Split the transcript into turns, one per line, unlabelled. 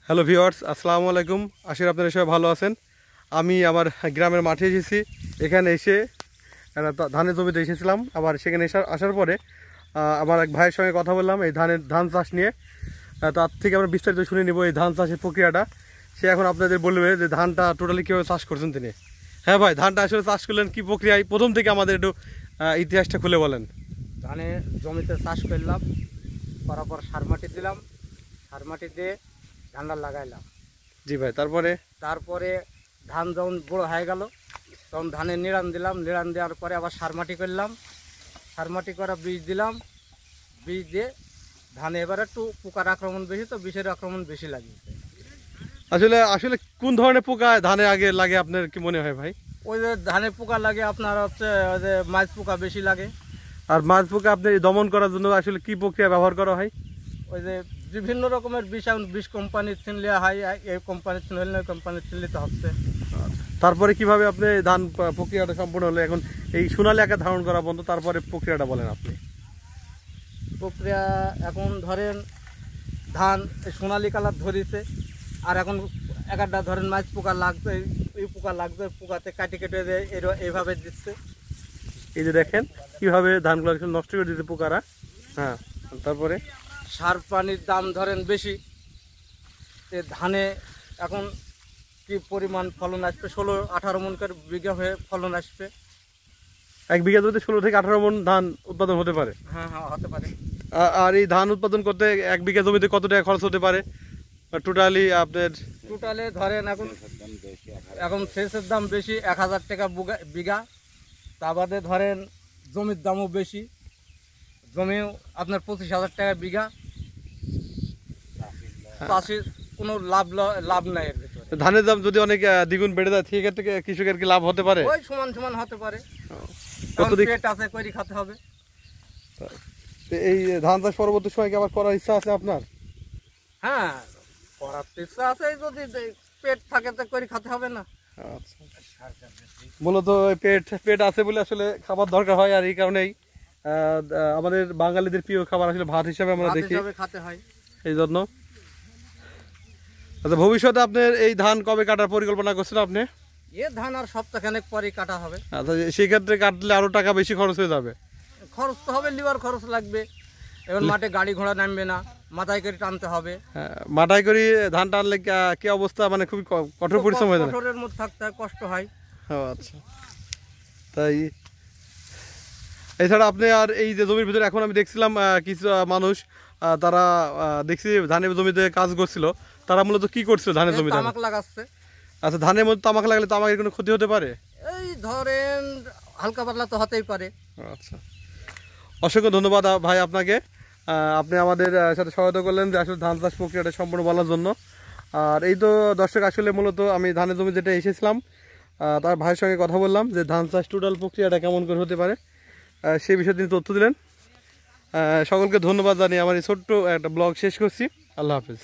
Hello viewers, আসসালামু আলাইকুম। আশা করি আপনারা সবাই ভালো আছেন। আমি আমার গ্রামের মাঠে এসেছি। এখানে এসে ধানের জমিতে এসেছিলাম। আবার সেখানে আসার পরে আমার এক ভাইয়ের সঙ্গে কথা বললাম এই ধান চাষ নিয়ে। তার থেকে আমরা বিস্তারিত শুনে নিব এই ধান চাষের প্রক্রিয়াটা। সে এখন আপনাদের বলবে যে ধানটা টোটালি কীভাবে চাষ করছেন তিনি। হ্যাঁ ভাই, ধানটা আসলে চাষ করলেন কী প্রক্রিয়ায়, প্রথম থেকে আমাদের একটু ইতিহাসটা খুলে বলেন।
ধানের জমিতে চাষ করলাম, করার পর সার মাটি দিলাম, সার মাটি দিয়ে ধানটা লাগাইলাম।
জি ভাই, তারপরে
ধান যখন বড়ো হয়ে গেল তখন ধানের নিড়ান দিলাম, নিড়ান দেওয়ার পরে আবার সার মাটি করলাম, সার মাটি করা বীজ দিলাম, বীজ দিয়ে ধানে এবার একটু পোকার আক্রমণ বেশি, তো বিষের আক্রমণ বেশি লাগিয়েছে।
আসলে আসলে কোন ধরনের পোকা ধানে আগে লাগে আপনার কি মনে হয় ভাই?
ওই যে ধানে পোকা লাগে আপনার হচ্ছে ওই যে মাছ পোকা বেশি লাগে।
আর মাছ পোকা আপনি দমন করার জন্য আসলে কি প্রক্রিয়া ব্যবহার করা হয়?
ওই যে বিভিন্ন রকমের বিষ কোম্পানির চিনলে হয়, এই কোম্পানির চিনলে ওই কোম্পানির চিনলিতে হচ্ছে।
তারপরে কিভাবে আপনি ধান প্রক্রিয়াটা সম্পূর্ণ হলো, এখন এই সোনালী আকার ধারণ করা বন্ধ, তারপরে প্রক্রিয়াটা বলেন আপনি।
প্রক্রিয়া এখন ধরেন ধান সোনালী কালার ধরেছে, আর এখন একটা ধরেন মাছ পোকা লাগছে, এই পোকা লাগছে, পোকাতে কাটি কেটে এইভাবে দিচ্ছে।
এই যে দেখেন কিভাবে ধানগুলো নষ্ট করে দিতে পোকারা। হ্যাঁ, তারপরে
সার পানির দাম ধরেন বেশি, ধানে এখন কি পরিমাণ ফলন আসবে, 16-18 মন করে বিঘা হয়ে ফলন আসবে।
এক বিঘা জমিতে 16 থেকে 18 মন ধান উৎপাদন হতে পারে।
হ্যাঁ হ্যাঁ, হতে পারে।
আর এই ধান উৎপাদন করতে এক বিঘা জমিতে কত টাকা খরচ হতে পারে টোটালি আপনার?
টোটালে ধরেন এখন সেচের দাম বেশি, 1000 টাকা বিঘা। তা বাদে ধরেন জমির দামও বেশি, জমিও আপনার 25,000 টাকা বিঘা। চাষির কোনো লাভ নাই এর ভিতরে।
ধানের দাম যদি অনেক দ্বিগুণ বেড়ে যায় সেক্ষেত্রে কৃষকের কি লাভ হতে পারে?
ওই সমান সমান হতে পারে, পেট আছে করে খেতে হবে।
এই ধান চাষ পরবর্তী সময় কি আবার করার ইচ্ছা আছে আপনার?
হ্যাঁ, করার ইচ্ছা আছে, যদি পেট থাকে তো করে খেতে হবে না।
আচ্ছা, মূলত পেট আছে বলে আসলে খাবার দরকার হয়, আর এই কারণেই আমাদের বাঙালিদের প্রিয় খাবার আসলে ভাত হিসাবে আমরা দেখি,
খেতে হয়
এই জন্য। আচ্ছা, ভবিষ্যতে আপনার এই ধান কবে কাটার পরিকল্পনা করছেন আপনি?
ধান আর সপ্তাহখানেক পরে কাটা হবে।
আচ্ছা, সেই ক্ষেত্রে কাটলে আরো টাকা বেশি খরচ হয়ে যাবে।
খরচ তো হবে, লিভার খরচ লাগবে, এবার মাঠে গাড়ি ঘোড়া নামবে না, মাথায় করে টানতে হবে।
হ্যাঁ, মাথায় করে ধান টানলে কি অবস্থা, মানে খুবই কঠোর পরিশ্রম হয়ে যায়,
কঠোরের মধ্যে থাকতে হয়, কষ্ট হয়।
আচ্ছা, তাই এছাড়া আপনি আর এই যে জমির ভিতরে এখন আমি দেখছিলাম কিছু মানুষ তারা দেখছি ধানের জমিতে কাজ করছিল, তারা মূলত কি করছিল ধানের জমিতে?
তামাক লাগাচ্ছে।
আচ্ছা, ধানের মধ্যে তামাক লাগালে তামাকের কোনো ক্ষতি হতে পারে?
এই ধরেন হালকা পাতলা তো হতেই পারে।
আচ্ছা, অসংখ্য ধন্যবাদ ভাই আপনাকে। আপনি আমাদের সাথে সহায়তা করলেন যে আসলে ধান চাষ প্রক্রিয়াটা সম্পূর্ণ বলার জন্য। আর এই তো দর্শক, আসলে মূলত আমি ধানের জমি যেটা এসেছিলাম তার ভাইয়ের সঙ্গে কথা বললাম যে ধান চাষ টোটাল প্রক্রিয়াটা কেমন করে হতে পারে, সেই বিষয়ে তিনি তথ্য দিলেন। সকলকে ধন্যবাদ জানিয়ে আমার এই ছোট্ট একটা ব্লগ শেষ করছি। আল্লাহ হাফেজ।